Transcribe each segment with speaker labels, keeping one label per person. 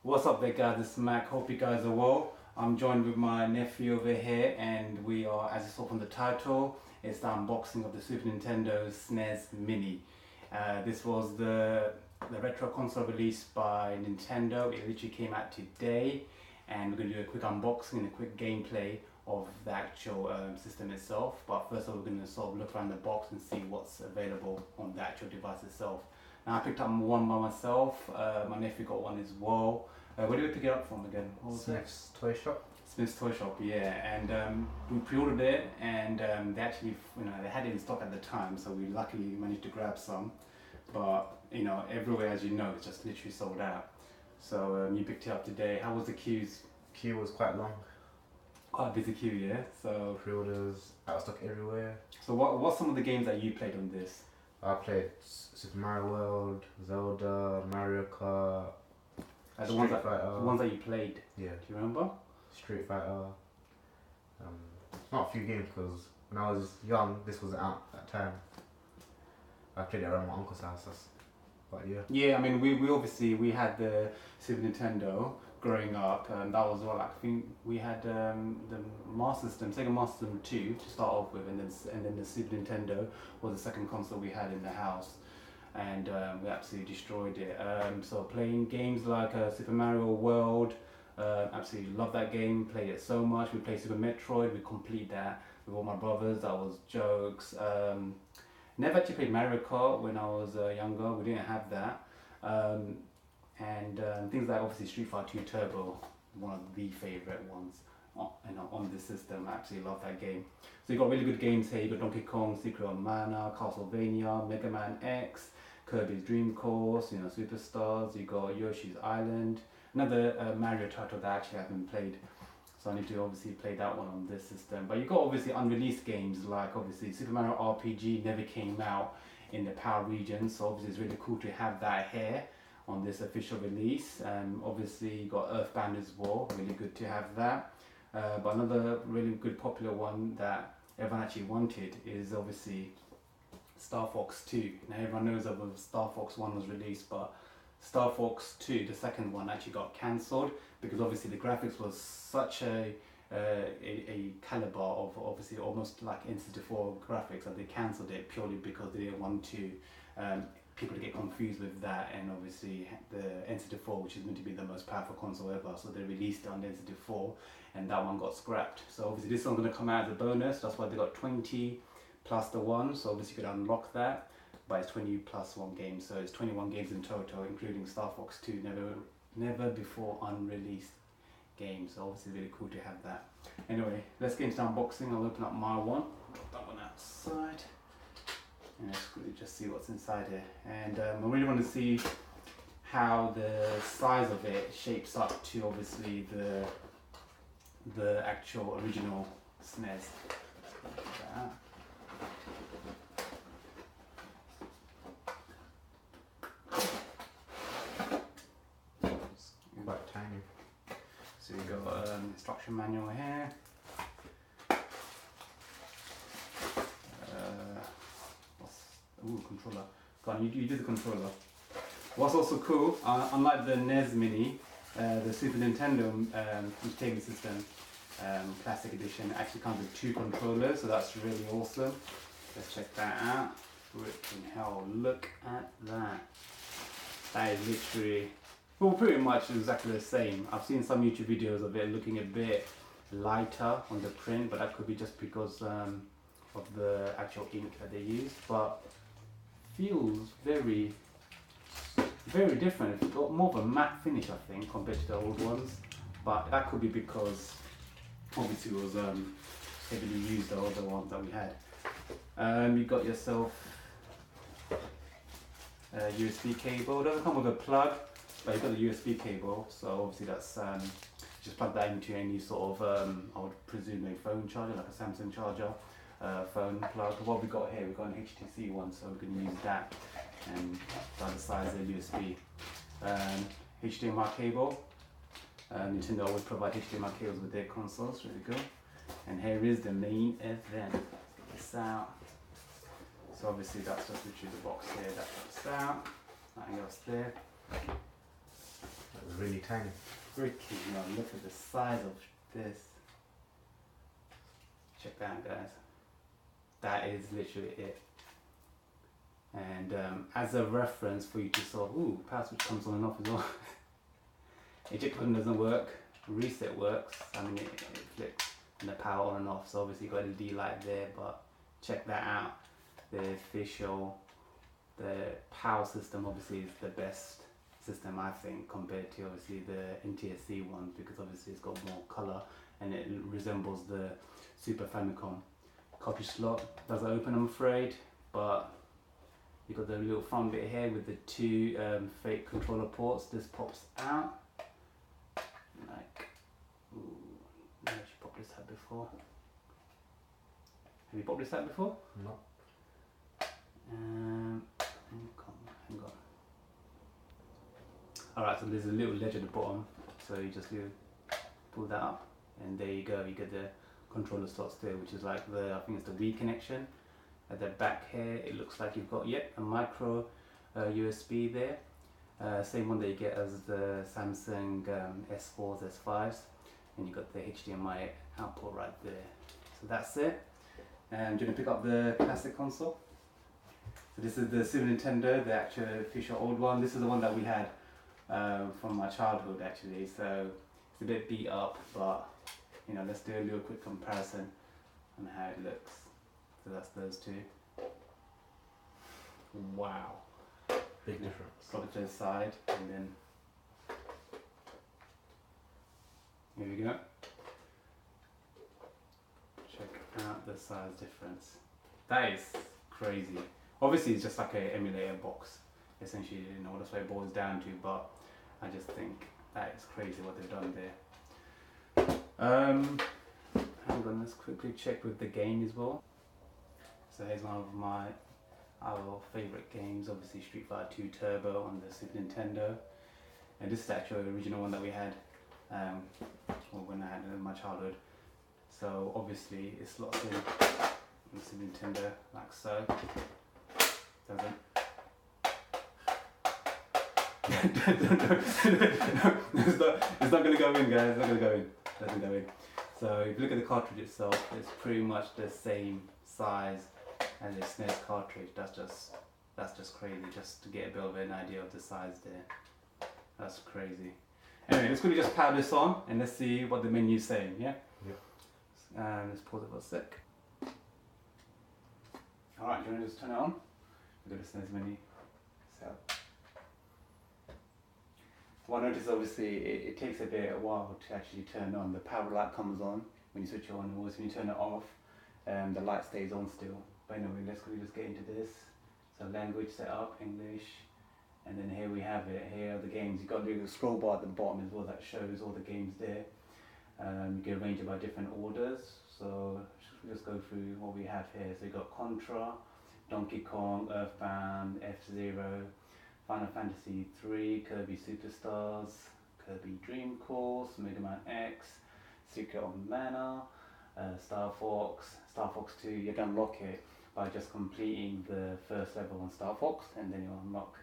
Speaker 1: What's up there guys, it's Mac, hope you guys are well. I'm joined with my nephew over here and we are, as you saw from the title, it's the unboxing of the Super Nintendo SNES Mini. This was the retro console released by Nintendo. It literally came out today and we're going to do a quick unboxing and a quick gameplay of the actual system itself. But first of all, we're going to sort of look around the box and see what's available on the actual device itself. Now I picked up one by myself, my nephew got one as well. Where did we pick it up from again?
Speaker 2: Smith's Toy Shop.
Speaker 1: Smith's Toy Shop, yeah. And we pre-ordered it, and they actually, they had it in stock at the time, so we luckily managed to grab some. But everywhere, as you know, it's just literally sold out. So you picked it up today. How was the queues?
Speaker 2: Queue was quite long.
Speaker 1: Quite a busy queue, yeah. So
Speaker 2: Pre-orders, out of stock everywhere.
Speaker 1: So what's some of the games that you played on this?
Speaker 2: I played Super Mario World, Zelda, Mario Kart,
Speaker 1: The ones that you played.
Speaker 2: Yeah.
Speaker 1: Do you remember?
Speaker 2: Street Fighter. Not a few games because when I was young, this wasn't out at that time. I played it around my uncle's house. But yeah.
Speaker 1: Yeah, I mean, we obviously had the Super Nintendo growing up, and that was all. I think we had the Master System, Sega Master System 2 to start off with, and then the Super Nintendo was the second console we had in the house, and we absolutely destroyed it. So playing games like Super Mario World, absolutely love that game. Played it so much. We played Super Metroid. We complete that with all my brothers. That was jokes. Never actually played Mario Kart when I was younger. We didn't have that. And things like obviously Street Fighter 2 Turbo, one of the favourite ones on this system. I absolutely love that game. So you got really good games here. You got Donkey Kong, Secret of Mana, Castlevania, Mega Man X, Kirby's Dream Course, Superstars. You got Yoshi's Island, another Mario title that I actually haven't played. So I need to obviously play that one on this system. But you got obviously unreleased games like obviously Super Mario RPG never came out in the PAL region. So obviously it's really cool to have that here on this official release. Obviously you got Earthbound as well, really good to have that. But another really good popular one that everyone actually wanted is obviously Star Fox 2. Now everyone knows that Star Fox 1 was released, but Star Fox 2, the second one, actually got cancelled because obviously the graphics was such a caliber of obviously almost like N64 graphics that they cancelled it purely because they didn't want to people to get confused with that, and obviously the N64, which is meant to be the most powerful console ever, so they released it on the N64 and that one got scrapped. So obviously this one's going to come out as a bonus, that's why they got 20 plus the 1, so obviously you could unlock that, but it's 20 plus 1 games, so it's 21 games in total, including Star Fox 2, never before unreleased game. So obviously really cool to have that. Anyway, let's get into the unboxing. I'll open up my one, drop that one outside, and let's quickly just see what's inside here. And I really want to see how the size of it shapes up to obviously the actual original SNES. Look at that.
Speaker 2: Quite tiny.
Speaker 1: So you got instruction manual here. Controller. Go on, you do the controller. What's also cool, unlike the NES Mini, the Super Nintendo Entertainment System Classic Edition actually comes with 2 controllers, so that's really awesome. Let's check that out. Freaking hell, look at that. That is literally, well, pretty much exactly the same. I've seen some YouTube videos of it looking a bit lighter on the print, but that could be just because of the actual ink that they use. But feels very different. It's got more of a matte finish, I think, compared to the old ones. But that could be because obviously it was heavily used, the older ones that we had. You got yourself a USB cable. It doesn't come with a plug, but you've got the USB cable, so obviously that's just plug that into any sort of I would presume a phone charger, like a Samsung charger, phone plug. What we got here, we've got an HTC one, so we can use that, and the other side is a USB. HDMI cable. Nintendo always provide HDMI cables with their consoles, really good. And here is the main event. Let's get this out. So obviously that's just literally the box here that pops out. Nothing else there.
Speaker 2: really tiny.
Speaker 1: Freaking hell, look at the size of this. Check that out, guys. That is literally it. And as a reference for you to sort of, ooh, power switch comes on and off as well. Eject button doesn't work, reset works, I mean it flicks and the power on and off, so obviously you've got a LED light there, but check that out. The the power system obviously is the best system I think compared to obviously the NTSC one, because obviously it's got more colour and it resembles the Super Famicom. Cartridge slot doesn't open, I'm afraid, but you've got the little front bit here with the two fake controller ports. This pops out like, ooh, I've actually popped this out before. Have you popped this out before?
Speaker 2: No.
Speaker 1: Hang on. Alright, so there's a little ledge at the bottom, so you just pull that up, and there you go. You get the controller slots there, which is like the, I think it's the Wii connection. At the back here, it looks like you've got a micro USB there. Same one that you get as the Samsung S4s, S5s, and you got the HDMI output right there. So that's it. And do you want to pick up the classic console? So this is the Super Nintendo, the actual official old one. This is the one that we had from my childhood actually. So it's a bit beat up, but you know, let's do a little quick comparison on how it looks. So that's those two. Wow.
Speaker 2: Big difference.
Speaker 1: Drop it to the side and then here we go. Check out the size difference. That is crazy. Obviously it's just like an emulator box, essentially, you know, that's what it boils down to, but I just think that is crazy what they've done there. Hang on, let's quickly check with the game as well. So here's one of our favourite games, obviously Street Fighter 2 Turbo on the Super Nintendo. And this is actually the original one that we had when I had it in my childhood. So obviously it slots in the Super Nintendo like so. Doesn't. It's not going to go in, guys. It's not going to go in. It doesn't go in. So if you look at the cartridge itself, it's pretty much the same size as a SNES cartridge. That's just crazy. Just to get a bit of an idea of the size there. That's crazy. Anyway, let's quickly just power this on and let's see what the menu's saying. Yeah.
Speaker 2: Yeah.
Speaker 1: Let's pause it for a sec. All right, do you want to just turn it on? We've got a SNES menu. So. What I noticed, obviously, it takes a while to actually turn on. The power light comes on when you switch it on, always when you turn it off, the light stays on still. But anyway, let's quickly just get into this. So language setup, English, and then here we have it. Here are the games. You've got the scroll bar at the bottom as well that shows all the games there. You can arrange it by different orders. So we'll just go through what we have here. So you've got Contra, Donkey Kong, Earthbound, F-Zero, Final Fantasy 3, Kirby Superstars, Kirby Dream Course, Mega Man X, Secret of Mana, Star Fox 2. You can unlock it by just completing the first level on Star Fox, and then you unlock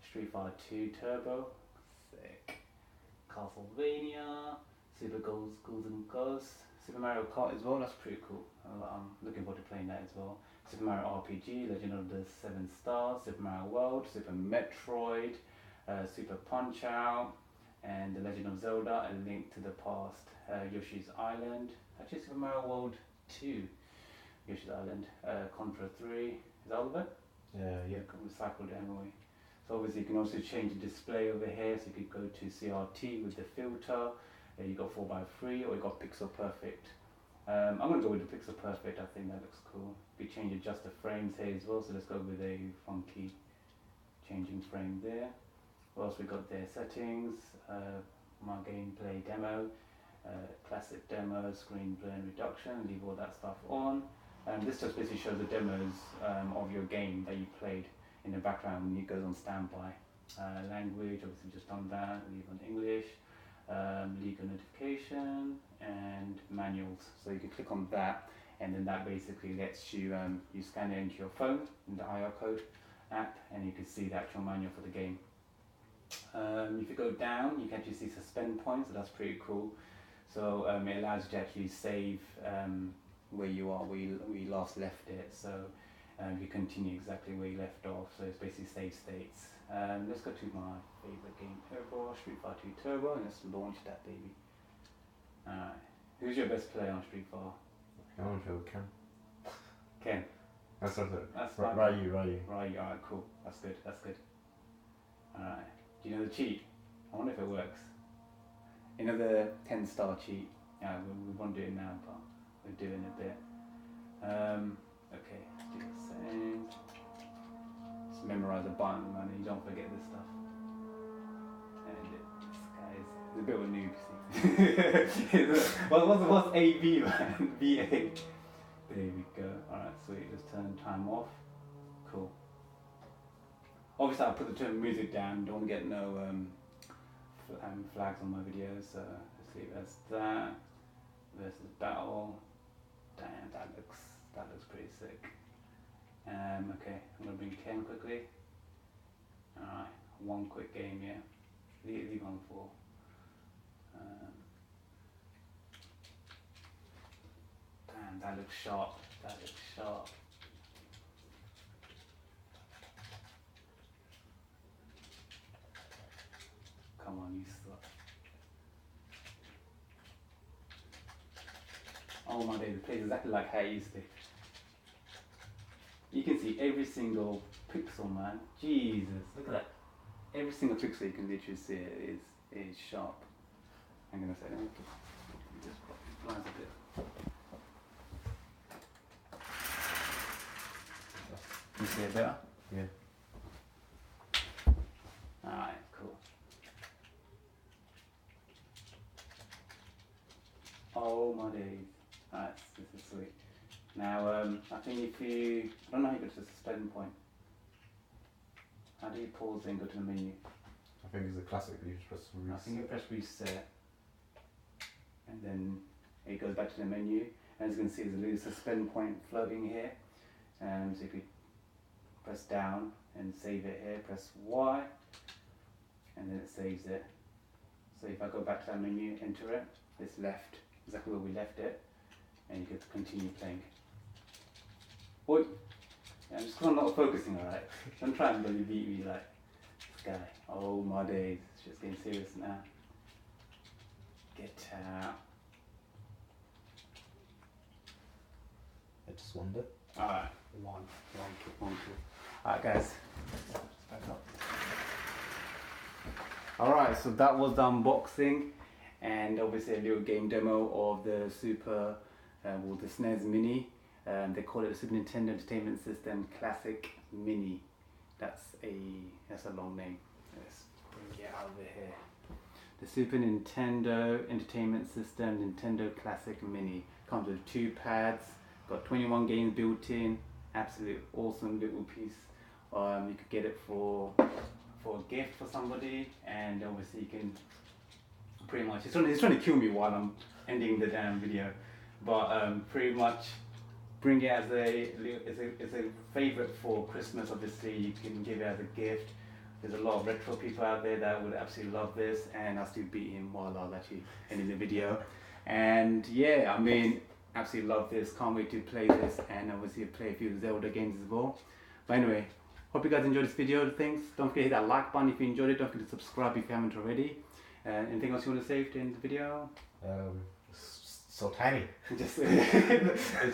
Speaker 1: Street Fighter 2 Turbo, sick, Castlevania, Super Ghouls and Ghosts, Super Mario Kart as well. That's pretty cool. I'm looking forward to playing that as well. Super Mario RPG, Legend of the Seven Stars, Super Mario World, Super Metroid, Super Punch Out, and The Legend of Zelda, A Link to the Past, Yoshi's Island, actually Super Mario World 2, Yoshi's Island, Contra 3, is that all of it?
Speaker 2: Yeah.
Speaker 1: Recycled anyway. So obviously you can also change the display over here, so you could go to CRT with the filter, you got 4x3, or you got Pixel Perfect. I'm going to go with the Pixel Perfect, I think that looks cool. We change adjust the frames here as well, so let's go with a funky changing frame there. What else we got there? Settings, my gameplay demo, classic demo, screen blur and reduction, leave all that stuff on. This just basically shows the demos of your game that you played in the background when it goes on standby. Language, obviously just done that, leave on English. Legal notification and manuals, so you can click on that, and then that basically lets you you scan it into your phone in the IR code app, and you can see the actual manual for the game. If you go down, you can actually see suspend points, so that's pretty cool. So it allows you to actually save where you are, where you last left it. So you continue exactly where you left off. So it's basically save states. Let's go to my favorite game ever, Street Fighter 2 Turbo, and let's launch that baby. Alright. Who's your best player on Street Fighter?
Speaker 2: I want to feel Ken.
Speaker 1: Ken.
Speaker 2: That's it.
Speaker 1: That's fine.
Speaker 2: Ryu.
Speaker 1: Right, alright, cool. That's good. Alright. Do you know the cheat? I wonder if it works. You know the 10-star cheat? Yeah, we won't do it now, but we'll do it in a bit. Okay, let's do the same. Just memorize the button, man, and you don't forget this stuff. And this guy is a bit of a noob, see. what's AB, man? VA. There we go. Alright, sweet. Let's turn time off. Cool. Obviously, I put the music down. Don't want to get no flags on my videos. So let's leave it as that. Versus battle. Damn, that looks pretty sick. Okay, I'm gonna bring Ken quickly. Alright, one quick game, yeah. Leave on 4. Damn, that looks sharp. Come on, you suck. Oh my days, it plays exactly like how it used to. You can see every single pixel, man. Jesus, look at that. Every single pixel you can literally see it is sharp. I'm gonna say, let me just put these lines a bit. You see it better?
Speaker 2: Yeah.
Speaker 1: Alright, cool. Oh my days. Alright, this is sweet. Now, I think if you, I don't know how you go to the suspend point. How do you pause and go to the menu?
Speaker 2: I think it's a classic, you just press reset.
Speaker 1: I think you press reset. And then it goes back to the menu. And as you can see, there's a little suspend point floating here. So if you press down and save it here, press Y. And then it saves it. So if I go back to that menu, enter it, it's left, exactly where we left it. And you can continue playing. Oi! Yeah, I'm just not focusing, alright? Don't try and really beat me like this guy. Oh my days, it's just getting serious now. Get out.
Speaker 2: I just wonder.
Speaker 1: Alright, one kill. Alright guys, back up. Alright, so that was the unboxing and obviously a little game demo of the the SNES Mini. They call it the Super Nintendo Entertainment System Classic Mini. That's a long name. Let's bring it out of here. The Super Nintendo Entertainment System Nintendo Classic Mini comes with 2 pads, got 21 games built in. Absolute awesome little piece. You could get it for a gift for somebody, and obviously you can pretty much. It's trying to kill me while I'm ending the damn video, but pretty much bring it as a favorite for Christmas. Obviously, you can give it as a gift. There's a lot of retro people out there that would absolutely love this, and I'll still beat him while I was actually ending the video. And yeah, I mean, absolutely love this. Can't wait to play this, and obviously play a few Zelda games as well. But anyway, hope you guys enjoyed this video. Thanks. Don't forget to hit that like button if you enjoyed it. Don't forget to subscribe if you haven't already. Anything else you want to say to end the video?
Speaker 2: So tiny.
Speaker 1: It's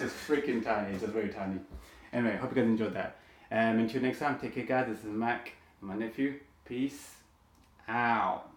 Speaker 1: just freaking tiny. It's just very tiny. Anyway, hope you guys enjoyed that. Until next time, take care guys. This is Mac, my nephew. Peace out.